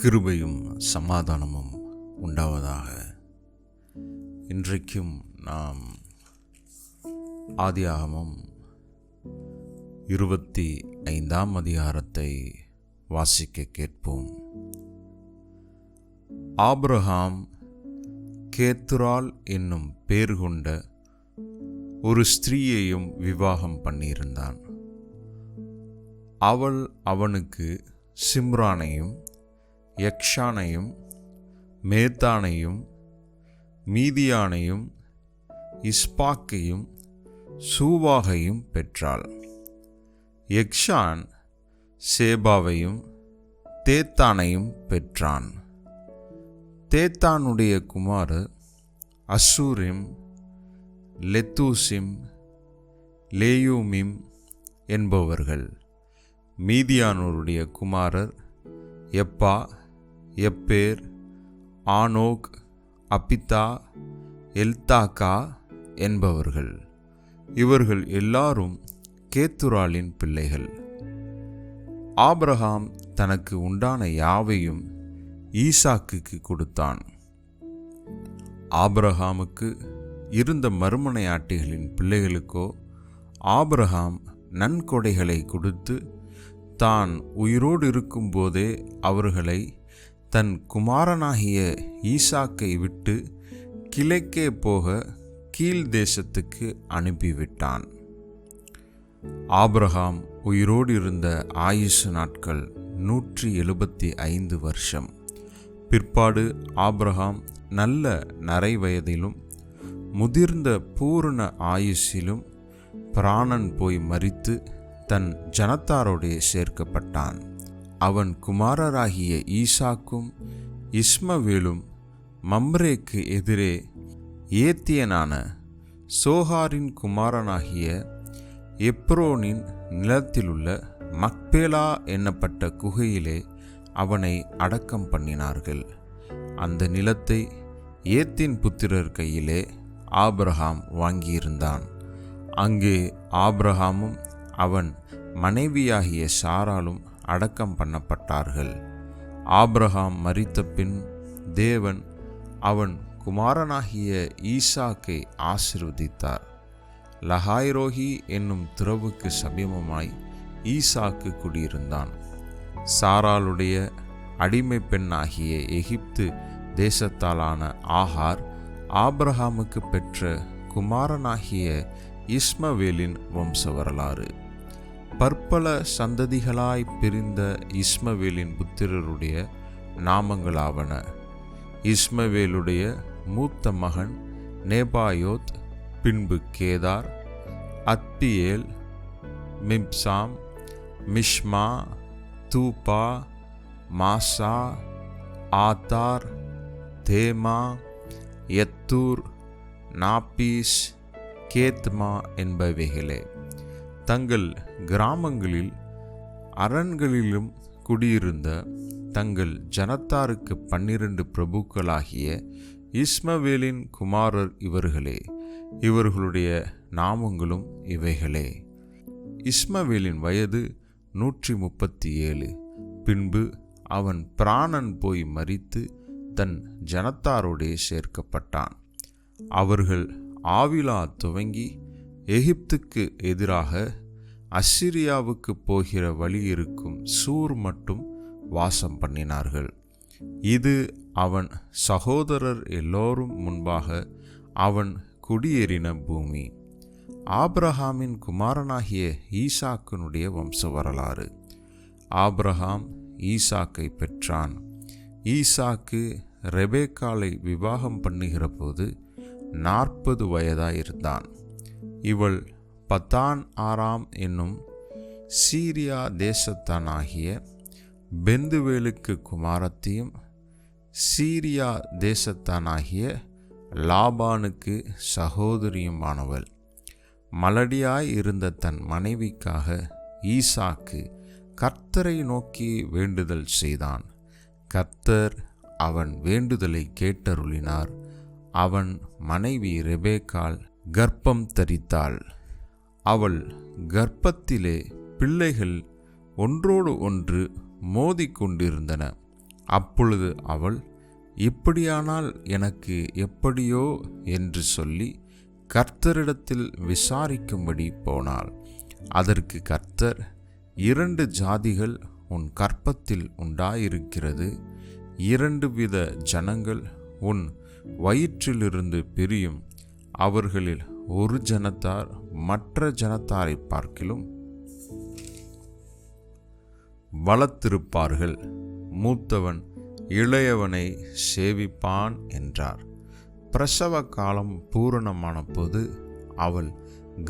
கிருபையும் சமாதானமும் உண்டாவதாக. இன்றைக்கும் நாம் ஆதியாகமம் 25ஆம் அதிகாரத்தை வாசிக்க கேட்போம். ஆபிரகாம் கேத்துராள் என்னும் பேர் கொண்ட ஒரு ஸ்திரீயையும் விவாகம் பண்ணியிருந்தான். அவள் அவனுக்கு சிம்ரானையும் யக்ஷானையும் மேத்தானையும் மீதியானையும் இஸ்பாக்கையும் சூவாகையும் பெற்றாள். யக்ஷான் சேபாவையும் தேத்தானையும் பெற்றான். தேத்தானுடைய குமாரர் அசூரிம், லெத்தூசிம், லேயூமிம் என்பவர்கள். மீதியானோருடைய குமாரர் எப்பா, எப்பேர், ஆனோக், அபிதா, எல்தாக்கா என்பவர்கள். இவர்கள் எல்லாரும் கேத்துராளின் பிள்ளைகள். ஆபிரகாம் தனக்கு உண்டான யாவையும் ஈசாக்குக்கு கொடுத்தான். ஆபிரகாமுக்கு இருந்த மறுமனையாட்டிகளின் பிள்ளைகளுக்கோ ஆபிரகாம் நன்கொடைகளை கொடுத்து தான் உயிரோடு இருக்கும்போதே அவர்களை தன் குமாரனாகிய ஈசாக்கை விட்டு கிழக்கே போக கீழ் தேசத்துக்கு அனுப்பிவிட்டான். ஆபிரகாம் உயிரோடு இருந்த ஆயுசு நாட்கள் 175 வருஷம். பிற்பாடு ஆபிரகாம் நல்ல நரை வயதிலும் முதிர்ந்த பூரண ஆயுசிலும் பிராணன் போய் மரித்து தன் ஜனத்தாரோடே சேர்க்கப்பட்டான். அவன் குமாரராகிய ஈசாக்கும் இஸ்மவேலும் மம்ரேக்கு எதிரே ஏத்தியனான சோகாரின் குமாரனாகிய எப்ரோனின் நிலத்திலுள்ள மக்பேலா என்னப்பட்ட குகையிலே அவனை அடக்கம் பண்ணினார்கள். அந்த நிலத்தை ஏத்தின் புத்திரர் கையிலே ஆபிரகாம் வாங்கியிருந்தான். அங்கே ஆபிரகாமும் அவன் மனைவியாகிய சாராலும் அடக்கம் பண்ணப்பட்டார்கள். ஆபிரகாம் மரித்த பின் தேவன் அவன் குமாரனாகிய ஈசாக்கை ஆசீர்வதித்தார். லகாய்ரோகி என்னும் துறவுக்கு சமீபமாய் ஈசாக்கு குடியிருந்தான். சாராளுடைய அடிமை பெண்ணாகிய எகிப்து தேசத்தாலான ஆகார் ஆபிரகாமுக்கு பெற்ற குமாரனாகிய இஸ்மவேலின் வம்ச வரலாறு. பற்பல சந்ததிகளாய் பிரிந்த இஸ்மவேலின் புத்திரருடைய நாமங்களாவன. இஸ்மவேலுடைய மூத்த மகன் நேபாயோத், பின்பு கேதார், அத்பியேல், மிப்சாம், மிஷ்மா, தூபா, மாசா, ஆத்தார், தேமா, யத்தூர், நாப்பீஸ், கேத்மா என்பவைகளே. தங்கள் கிராமங்களில் அரண்களிலும் குடியிருந்த தங்கள் ஜனத்தாருக்கு 12 பிரபுக்களாகிய இஸ்மவேலின் குமாரர் இவர்களே. இவர்களுடைய நாமங்களும் இவைகளே. இஸ்மவேலின் வயது 137. பின்பு அவன் பிராணன் போய் மரித்து தன் ஜனத்தாரோடே சேர்க்கப்பட்டான். அவர்கள் ஆவிலா துவங்கி எகிப்துக்கு எதிராக அசிரியாவுக்கு போகிற வழி இருக்கும் சூர் மட்டும் வாசம் பண்ணினார்கள். இது அவன் சகோதரர் எல்லோரும் முன்பாக அவன் குடியேறின பூமி. ஆபிரகாமின் குமாரனாகிய ஈசாக்கினுடைய வம்ச வரலாறு. ஆபிரகாம் ஈசாக்கை பெற்றான். ஈசாக்கு ரெபேக்காளை விவாகம் பண்ணுகிற போது 40 வயதாயிருந்தான். இவள் பத்தான் ஆராம் என்னும் சீரியா தேசத்தானாகிய பெந்துவேலுக்கு குமாரத்தியும் சீரியா தேசத்தானாகிய லாபானுக்கு சகோதரியுமானவள். மலடியாய் இருந்த தன் மனைவிக்காக ஈசாக்கு கர்த்தரை நோக்கி வேண்டுதல் செய்தான். கர்த்தர் அவன் வேண்டுதலை கேட்டருளினார். அவன் மனைவி ரெபேக்காள் கர்ப்பம் தரித்தாள். அவள் கர்ப்பத்திலே பிள்ளைகள் ஒன்றோடு ஒன்று மோதிக்கொண்டிருந்தன. அப்பொழுது அவள், இப்படியானால் எனக்கு எப்படியோ என்று சொல்லி கர்த்தரிடத்தில் விசாரிக்கும்படி போனாள். அதற்கு கர்த்தர், 2 ஜாதிகள் உன் கர்ப்பத்தில் உண்டாயிருக்கிறது, 2 வித ஜனங்கள் உன் வயிற்றிலிருந்து பிரியும், அவர்களில் ஒரு ஜனத்தார் மற்ற ஜனத்தாரை பார்க்கிலும் பலத்திருப்பார்கள், மூத்தவன் இளையவனை சேவிப்பான் என்றார். பிரசவ காலம் பூரணமான போது அவள்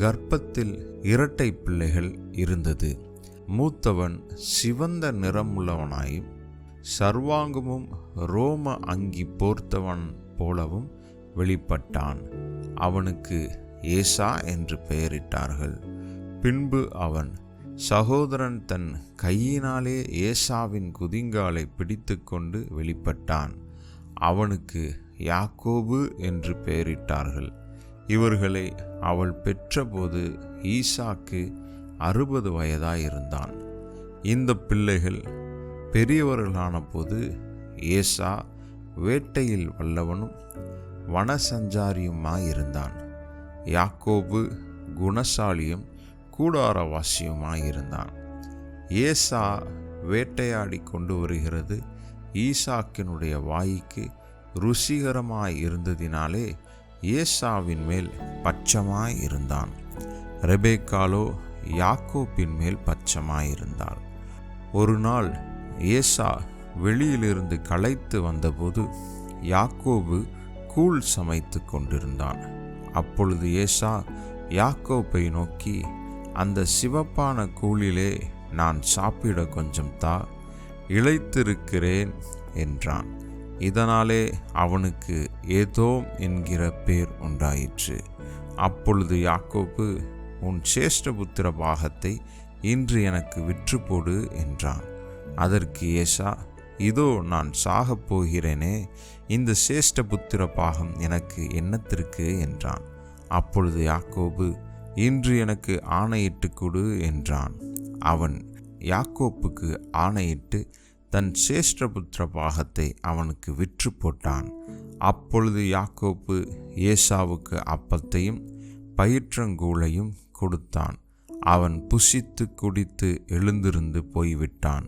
கர்ப்பத்தில் 2 பிள்ளைகள் இருந்தது. மூத்தவன் சிவந்த நிறமுள்ளவனாயும் சர்வாங்கமும் ரோம அங்கி போர்த்தவன் போலவும் வெளிப்பட்டான். அவனுக்கு ஏசா என்று பெயரிட்டார்கள். பின்பு அவன் சகோதரன் தன் கையினாலே ஏசாவின் குதிங்காலை பிடித்து கொண்டு வெளிப்பட்டான். அவனுக்கு யாக்கோபு என்று பெயரிட்டார்கள். இவர்களை அவள் பெற்றபோது ஈசாக்கு 60 வயதாயிருந்தான். இந்த பிள்ளைகள் பெரியவர்களான போது ஏசா வேட்டையில் வல்லவனும் வனசஞ்சாரியுமாயிருந்தான். யாக்கோபு குணசாலியும் கூடாரவாசியுமாயிருந்தான். ஏசா வேட்டையாடி கொண்டு வருகிறது ஈசாக்கினுடைய வாய்க்கு ருசிகரமாயிருந்ததினாலே ஏசாவின் மேல் பட்சமாயிருந்தான். ரெபேக்காலோ யாக்கோபின் மேல் பட்சமாயிருந்தாள். ஒரு நாள் ஏசா வெளியிலிருந்து களைத்து வந்தபோது யாக்கோபு கூழ் சமைத்து கொண்டிருந்தான். அப்பொழுது ஏசா யாக்கோபை நோக்கி, அந்த சிவப்பான கூழிலே நான் சாப்பிட கொஞ்சம் தா, இளைத்திருக்கிறேன் என்றான். இதனாலே அவனுக்கு ஏதோம் என்கிற பேர் உண்டாயிற்று. அப்பொழுது யாக்கோபு, உன் சேஷ்டபுத்திர பாகத்தை இன்று எனக்கு விற்று போடு என்றான். அதற்கு ஏசா, இதோ நான் சாகப் போகிறேனே, இந்த சேஷ்டபுத்திர பாகம் எனக்கு என்னத்திற்கு என்றான். அப்பொழுது யாக்கோபு, இன்று எனக்கு ஆணையிட்டு கொடு என்றான். அவன் யாக்கோப்புக்கு ஆணையிட்டு தன் சேஷ்டபுத்திர பாகத்தை அவனுக்கு விற்று போட்டான். அப்பொழுது யாக்கோப்பு ஏசாவுக்கு அப்பத்தையும் பயிற்றங்கூழையும் கொடுத்தான். அவன் புசித்து குடித்து எழுந்திருந்து போய்விட்டான்.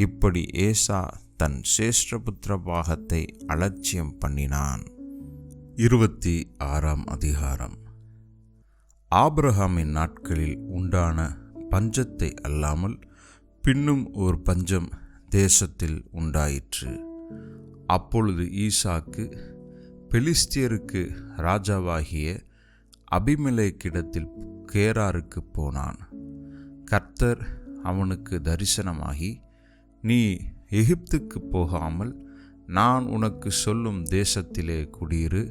இப்படி ஏசா தன் சேஷ்டபுத்திர பாகத்தை அலட்சியம் பண்ணினான். 26ஆம் அதிகாரம். ஆபிரகாமின் நாட்களில் உண்டான பஞ்சத்தை அல்லாமல் பின்னும் ஒரு பஞ்சம் தேசத்தில் உண்டாயிற்று. அப்பொழுது ஈசாக்கு பெலிஸ்தியருக்கு ராஜாவாகிய அபிமெலேக்கிடத்தில் கேராருக்கு போனான். கர்த்தர் அவனுக்கு தரிசனமாகி, நீ எகிப்துக்கு போகாமல் நான் உனக்கு சொல்லும் தேசத்திலே குடியிரு,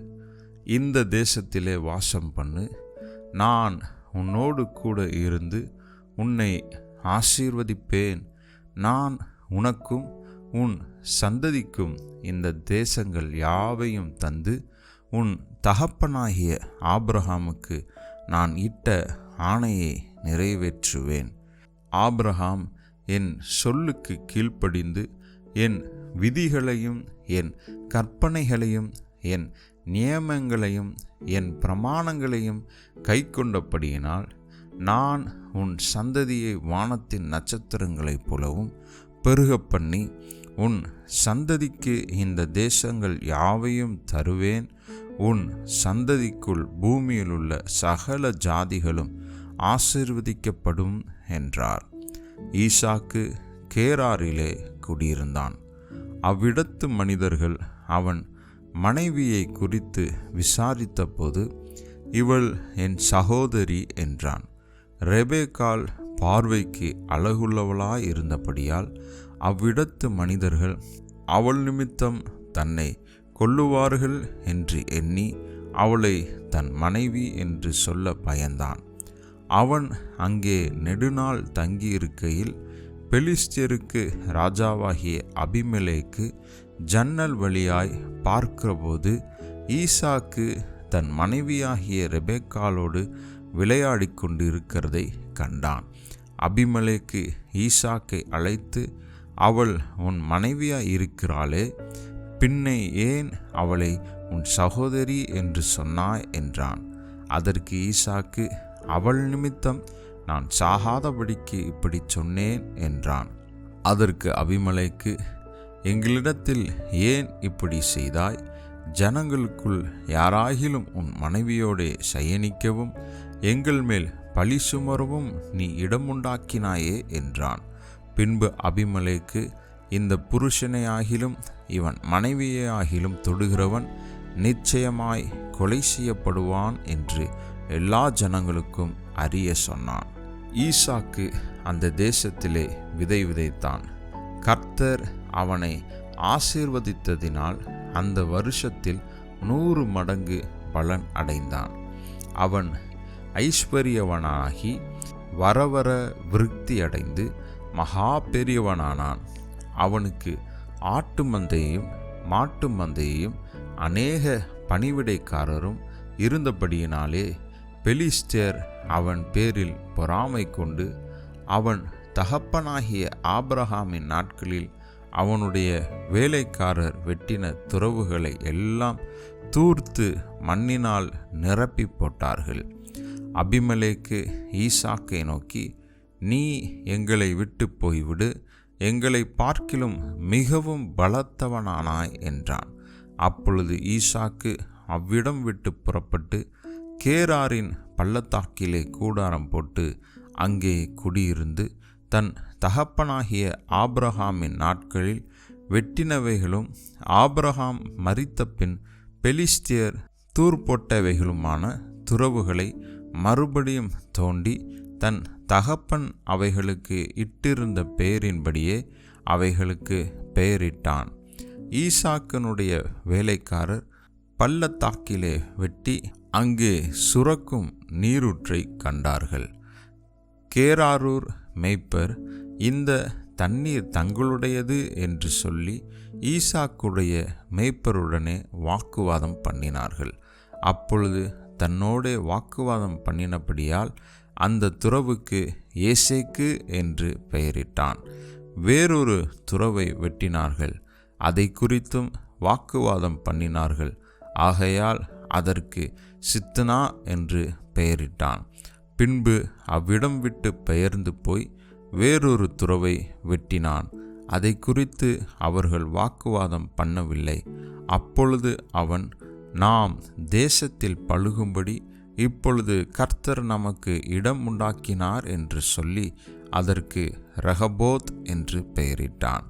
இந்த தேசத்திலே வாசம் பண்ணு, நான் உன்னோடு கூட இருந்து உன்னை ஆசீர்வதிப்பேன், நான் உனக்கும் உன் சந்ததிக்கும் இந்த தேசங்கள் யாவையும் தந்து உன் தகப்பனாகிய ஆபிரகாமுக்கு நான் இட்ட ஆணையை நிறைவேற்றுவேன். ஆபிரகாம் என் சொல்லுக்கு கீழ்ப்படிந்து என் விதிகளையும் என் கற்பனைகளையும் என் நியமங்களையும் என் பிரமாணங்களையும் கைக்கொண்டபடியினால் நான் உன் சந்ததியை வானத்தின் நட்சத்திரங்களைப் போலவும் பெருகப் பண்ணி உன் சந்ததிக்கு இந்த தேசங்கள் யாவையும் தருவேன். உன் சந்ததிக்குள் பூமியிலுள்ள சகல ஜாதிகளும் ஆசீர்வதிக்கப்படும் என்றார். ஈசாக்கு கேராரிலே குடியிருந்தான். அவ்விடத்து மனிதர்கள் அவன் மனைவியை குறித்து விசாரித்த போது, இவள் என் சகோதரி என்றான். ரெபேக்காள் பார்வைக்கு அழகுள்ளவளாய் இருந்தபடியால் அவ்விடத்து மனிதர்கள் அவள் நிமித்தம் தன்னை கொல்லுவார்கள் என்று எண்ணி அவளை தன் மனைவி என்று சொல்ல பயந்தான். அவன் அங்கே நெடுநாள் தங்கியிருக்கையில் பெலிஸ்தியருக்கு ராஜாவாகிய அபிமெலேக்கு ஜன்னல் வழியாய் பார்க்கிறபோது ஈசாக்கு தன் மனைவியாகிய ரெபேக்காளோடு விளையாடி கொண்டு இருக்கிறதை கண்டான். அபிமெலேக்கு ஈசாக்கை அழைத்து அவள் உன் மனைவியாய் இருக்கிறாளே, பின்னே ஏன் அவளை உன் சகோதரி என்று சொன்னாய் என்றான். அதற்கு ஈசாக்கு, அவள் நிமித்தம் நான் சாகாதபடிக்கு இப்படி சொன்னேன் என்றான். அதற்கு அபிமெலேக்கு, எங்களிடத்தில் ஏன் இப்படி செய்தாய்? ஜனங்களுக்குள் யாராகிலும் உன் மனைவியோடே சயனிக்கவும் எங்கள் மேல் பழி சுமரவும் நீ இடமுண்டாக்கினாயே என்றான். பின்பு அபிமெலேக்கு, இந்த புருஷனையாகிலும் இவன் மனைவியாகிலும் தொடுகிறவன் நிச்சயமாய் கொலை செய்யப்படுவான் என்று எல்லா ஜனங்களுக்கும் அறிய சொன்னான். ஈசாக்கு அந்த தேசத்திலே விதை விதைத்தான். கர்த்தர் அவனை ஆசீர்வதித்ததினால் அந்த வருஷத்தில் 100 மடங்கு பலன் அடைந்தான். அவன் ஐஸ்வர்யவனாகி வரவர விருத்தி அடைந்து மகா பெரியவனானான். அவனுக்கு ஆட்டு மந்தையையும் மாட்டு மந்தையையும் அநேக பணிவிடைக்காரரும் இருந்தபடியினாலே பெலிஸ்தர் அவன் பேரில் பொறாமை கொண்டு அவன் தகப்பனாகிய ஆபிரகாமின் நாட்களில் அவனுடைய வேலைக்காரர் வெட்டின துறவுகளை எல்லாம் தூர்த்து மண்ணினால் நிரப்பி போட்டார்கள். அபிமெலேக்கு ஈசாக்கை நோக்கி, நீ எங்களை விட்டு போய்விடு, எங்களை பார்க்கிலும் மிகவும் பலத்தவனானாய் என்றான். அப்பொழுது ஈசாக்கு அவ்விடம் விட்டு புறப்பட்டு கேராரின் பள்ளத்தாக்கிலே கூடாரம் போட்டு அங்கே குடியிருந்து தன் தகப்பனாகிய ஆபிரகாமின் நாட்களில் வெட்டினவைகளும் ஆபிரகாம் மரித்த பின் பெலிஸ்தியர் தூர் போட்டவைகளுமான துறவுகளை மறுபடியும் தோண்டி தன் தகப்பன் அவைகளுக்கு இட்டிருந்த பெயரின்படியே அவைகளுக்கு பெயரிட்டான். ஈசாக்கனுடைய வேலைக்காரர் பள்ளத்தாக்கிலே வெட்டி அங்கே சுரக்கும் நீரூற்றை கண்டார்கள். கேராரூர் மேய்ப்பர் இந்த தண்ணீர் தங்களுடையது என்று சொல்லி ஈசாக்குடைய மேய்ப்பருடனே வாக்குவாதம் பண்ணினார்கள். அப்பொழுது தன்னோடே வாக்குவாதம் பண்ணினபடியால் அந்த துறவுக்கு ஏசேக்கு என்று பெயரிட்டான். வேறொரு துறவை வெட்டினார்கள், அதை குறித்தும் வாக்குவாதம் பண்ணினார்கள். ஆகையால் அதற்கு சித்னா என்று பெயரிட்டான். பின்பு அவ்விடம் விட்டு பெயர்ந்து போய் வேறொரு துறவை வெட்டினான். அதை குறித்து அவர்கள் வாக்குவாதம் பண்ணவில்லை. அப்பொழுது அவன், நாம் தேசத்தில் பழுகும்படி இப்பொழுது கர்த்தர் நமக்கு இடம் உண்டாக்கினார் என்று சொல்லி அதற்கு ரெகபோத் என்று பெயரிட்டான்.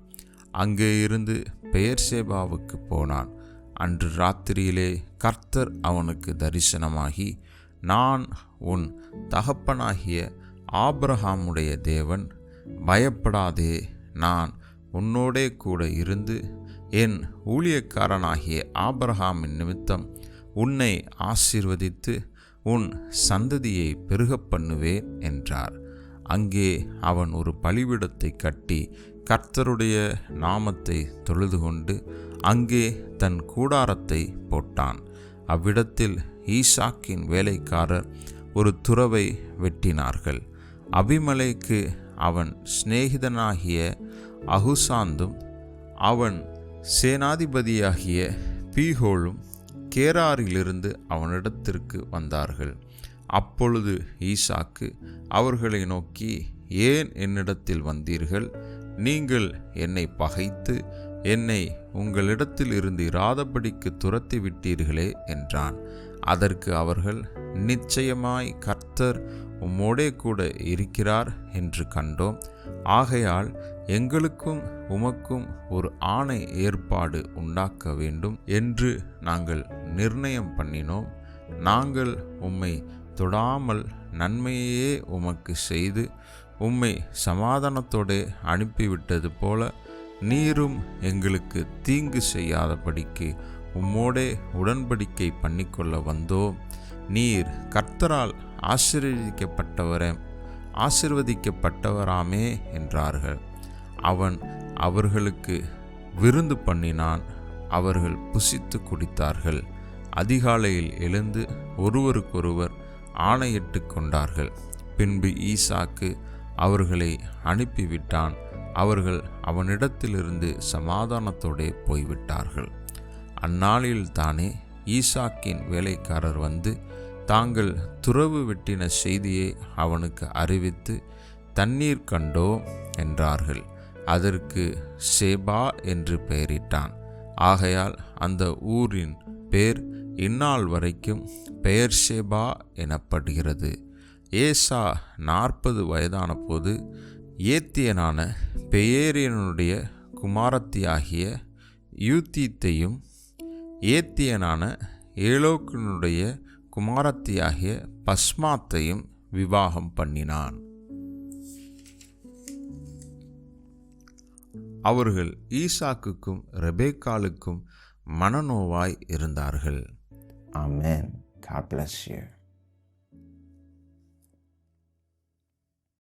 அங்கே இருந்து பெயர்சேபாவுக்கு போனான். அன்று ராத்திரியிலே கர்த்தர் அவனுக்கு தரிசனமாகி, நான் உன் தகப்பனாகிய ஆபிரகாமுடைய தேவன், பயப்படாதே, நான் உன்னோடே கூட இருந்து என் ஊழியக்காரனாகிய ஆபிரகாமின் நிமித்தம் உன்னை ஆசீர்வதித்து உன் சந்ததியை பெருகப் பண்ணுவேன் என்றார். அங்கே அவன் ஒரு பலிபீடத்தை கட்டி கர்த்தருடைய நாமத்தை தொழுது கொண்டு அங்கே தன் கூடாரத்தை போட்டான். அவ்விடத்தில் ஈசாக்கின் வேலைக்காரர் ஒரு துறவை வெட்டினார்கள். அபிமெலேக்கு அவன் சிநேகிதனாகிய அகுசாந்தும் அவன் சேனாதிபதியாகிய பீகோலும் கேராரிலிருந்து அவனிடத்திற்கு வந்தார்கள். அப்பொழுது ஈசாக்கு அவர்களை நோக்கி, ஏன் என்னிடத்தில் வந்தீர்கள்? நீங்கள் என்னை பகைத்து என்னை உங்களிடத்தில் இருந்து இராதபடிக்கு துரத்தி விட்டீர்களே என்றான். அதற்கு அவர்கள், நிச்சயமாய் கர்த்தர் உம்மோடே கூட இருக்கிறார் என்று கண்டோம். ஆகையால் எங்களுக்கும் உமக்கும் ஒரு ஆணை ஏற்பாடு உண்டாக்க வேண்டும் என்று நாங்கள் நிர்ணயம் பண்ணினோம். நாங்கள் உம்மை தொடாமல் நன்மையே உமக்கு செய்து உம்மை சமாதானத்தோடு அனுப்பிவிட்டது போல நீரும் எங்களுக்கு தீங்கு செய்யாதபடிக்கு உம்மோடே உடன்படிக்கை பண்ணிக்கொள்ள வந்தோம். நீர் கர்த்தரால் ஆசீர்வதிக்கப்பட்டவராமே என்றார்கள். அவன் அவர்களுக்கு விருந்து பண்ணினான். அவர்கள் புசித்து குடித்தார்கள். அதிகாலையில் எழுந்து ஒருவருக்கொருவர் ஆணையிட்டு கொண்டார்கள். பின்பு ஈசாக்கு அவர்களை அனுப்பிவிட்டான். அவர்கள் அவனிடத்திலிருந்து சமாதானத்தோடே போய்விட்டார்கள். அந்நாளில் தானே ஈசாக்கின் வேலைக்காரர் வந்து தாங்கள் துறவு வெட்டின செய்தியை அவனுக்கு அறிவித்து, தண்ணீர் கண்டோம் என்றார்கள். அதற்கு சேபா என்று பெயரிட்டான். ஆகையால் அந்த ஊரின் பேர் இந்நாள் வரைக்கும் பெயர்சேபா எனப்படுகிறது. ஏசா 40 வயதான போது ஏத்தியனான பெயேரியனுடைய குமாரத்தியாகிய யூத்தீத்தையும் ஏத்தியனான ஏலோக்கினுடைய குமாரத்தியாகிய பஸ்மாத்தையும் விவாகம் பண்ணினான். அவர்கள் ஈசாக்குக்கும் ரெபேக்காளுக்கும் மனநோவாய் இருந்தார்கள். Amen. God bless you.